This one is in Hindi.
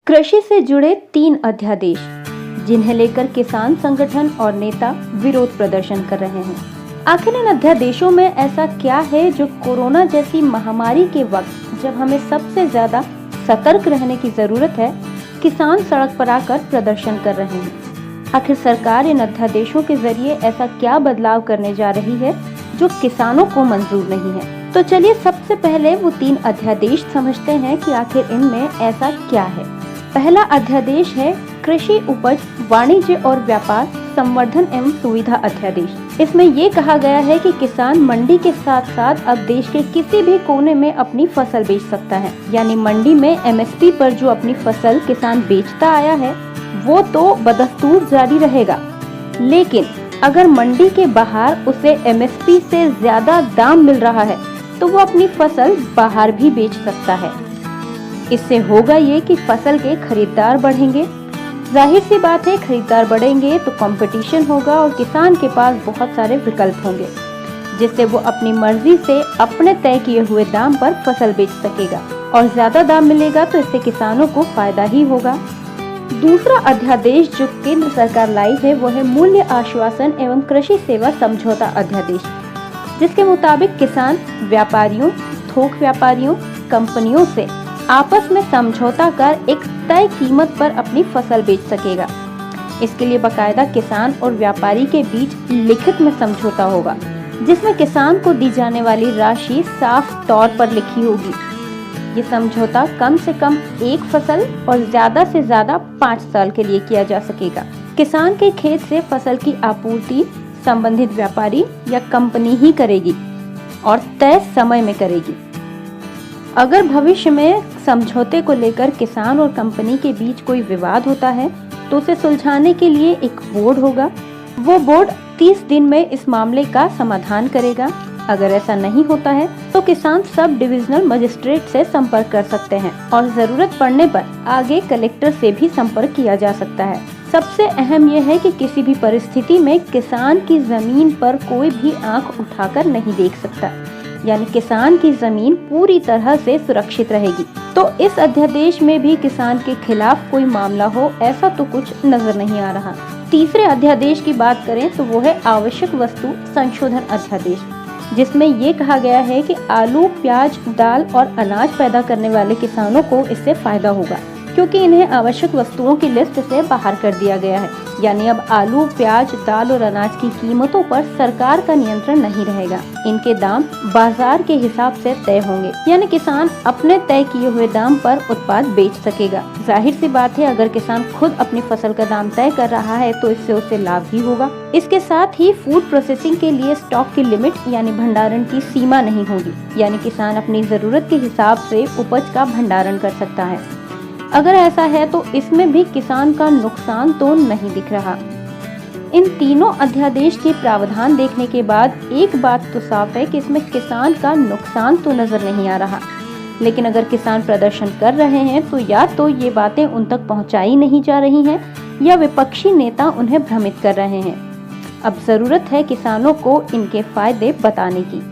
कृषि से जुड़े 3 अध्यादेश जिन्हें लेकर किसान संगठन और नेता विरोध प्रदर्शन कर रहे हैं। आखिर इन अध्यादेशों में ऐसा क्या है जो कोरोना जैसी महामारी के वक्त जब हमें सबसे ज्यादा सतर्क रहने की जरूरत है, किसान सड़क पर आकर प्रदर्शन कर रहे हैं। आखिर सरकार इन अध्यादेशों के जरिए ऐसा क्या बदलाव करने जा रही है जो किसानों को मंजूर नहीं है। तो चलिए सबसे पहले वो 3 अध्यादेश समझते हैं कि आखिर इनमें ऐसा क्या है। पहला अध्यादेश है कृषि उपज वाणिज्य और व्यापार संवर्धन एवं सुविधा अध्यादेश। इसमें ये कहा गया है कि किसान मंडी के साथ साथ अब देश के किसी भी कोने में अपनी फसल बेच सकता है। यानी मंडी में एमएसपी पर जो अपनी फसल किसान बेचता आया है वो तो बदस्तूर जारी रहेगा, लेकिन अगर मंडी के बाहर उसे एमएसपी से ज्यादा दाम मिल रहा है तो वो अपनी फसल बाहर भी बेच सकता है। इससे होगा ये कि फसल के खरीदार बढ़ेंगे। जाहिर सी बात है, खरीदार बढ़ेंगे तो कंपटीशन होगा और किसान के पास बहुत सारे विकल्प होंगे, जिससे वो अपनी मर्जी से अपने तय किए हुए दाम पर फसल बेच सकेगा और ज्यादा दाम मिलेगा तो इससे किसानों को फायदा ही होगा। दूसरा अध्यादेश जो केंद्र सरकार लाई है वो है मूल्य आश्वासन एवं कृषि सेवा समझौता अध्यादेश, जिसके मुताबिक किसान व्यापारियों, थोक व्यापारियों, कंपनियों से आपस में समझौता कर एक तय कीमत पर अपनी फसल बेच सकेगा। इसके लिए बाकायदा किसान और व्यापारी के बीच लिखित में समझौता होगा, जिसमें किसान को दी जाने वाली राशि साफ तौर पर लिखी होगी। ये समझौता कम से कम 1 फसल और ज्यादा से ज्यादा 5 साल के लिए किया जा सकेगा। किसान के खेत से फसल की आपूर्ति संबंधित व्यापारी या कंपनी ही करेगी और तय समय में करेगी। अगर भविष्य में समझौते को लेकर किसान और कंपनी के बीच कोई विवाद होता है तो उसे सुलझाने के लिए एक बोर्ड होगा। वो बोर्ड 30 दिन में इस मामले का समाधान करेगा। अगर ऐसा नहीं होता है तो किसान सब डिविजनल मजिस्ट्रेट से संपर्क कर सकते हैं और जरूरत पड़ने पर आगे कलेक्टर से भी संपर्क किया जा सकता है। सबसे अहम यह है कि किसी भी परिस्थिति में किसान की जमीन पर कोई भी आंख उठाकर नहीं देख सकता, यानी किसान की जमीन पूरी तरह से सुरक्षित रहेगी। तो इस अध्यादेश में भी किसान के खिलाफ कोई मामला हो ऐसा तो कुछ नजर नहीं आ रहा। तीसरे अध्यादेश की बात करें तो वो है आवश्यक वस्तु संशोधन अध्यादेश, जिसमें ये कहा गया है कि आलू, प्याज, दाल और अनाज पैदा करने वाले किसानों को इससे फायदा होगा, क्योंकि इन्हें आवश्यक वस्तुओं की लिस्ट से बाहर कर दिया गया है। यानी अब आलू, प्याज, दाल और अनाज की कीमतों पर सरकार का नियंत्रण नहीं रहेगा। इनके दाम बाजार के हिसाब से तय होंगे, यानी किसान अपने तय किए हुए दाम पर उत्पाद बेच सकेगा। जाहिर सी बात है, अगर किसान खुद अपनी फसल का दाम तय कर रहा है तो इससे उसे लाभ ही होगा। इसके साथ ही फूड प्रोसेसिंग के लिए स्टॉक की लिमिट यानी भंडारण की सीमा नहीं होगी, यानी किसान अपनी जरूरत के हिसाब से उपज का भंडारण कर सकता है। अगर ऐसा है तो इसमें भी किसान का नुकसान तो नहीं दिख रहा। इन तीनों अध्यादेश के प्रावधान देखने के बाद एक बात तो साफ है कि इसमें किसान का नुकसान तो नजर नहीं आ रहा, लेकिन अगर किसान प्रदर्शन कर रहे हैं तो या तो ये बातें उन तक पहुंचाई नहीं जा रही हैं या विपक्षी नेता उन्हें भ्रमित कर रहे हैं। अब जरूरत है किसानों को इनके फायदे बताने की।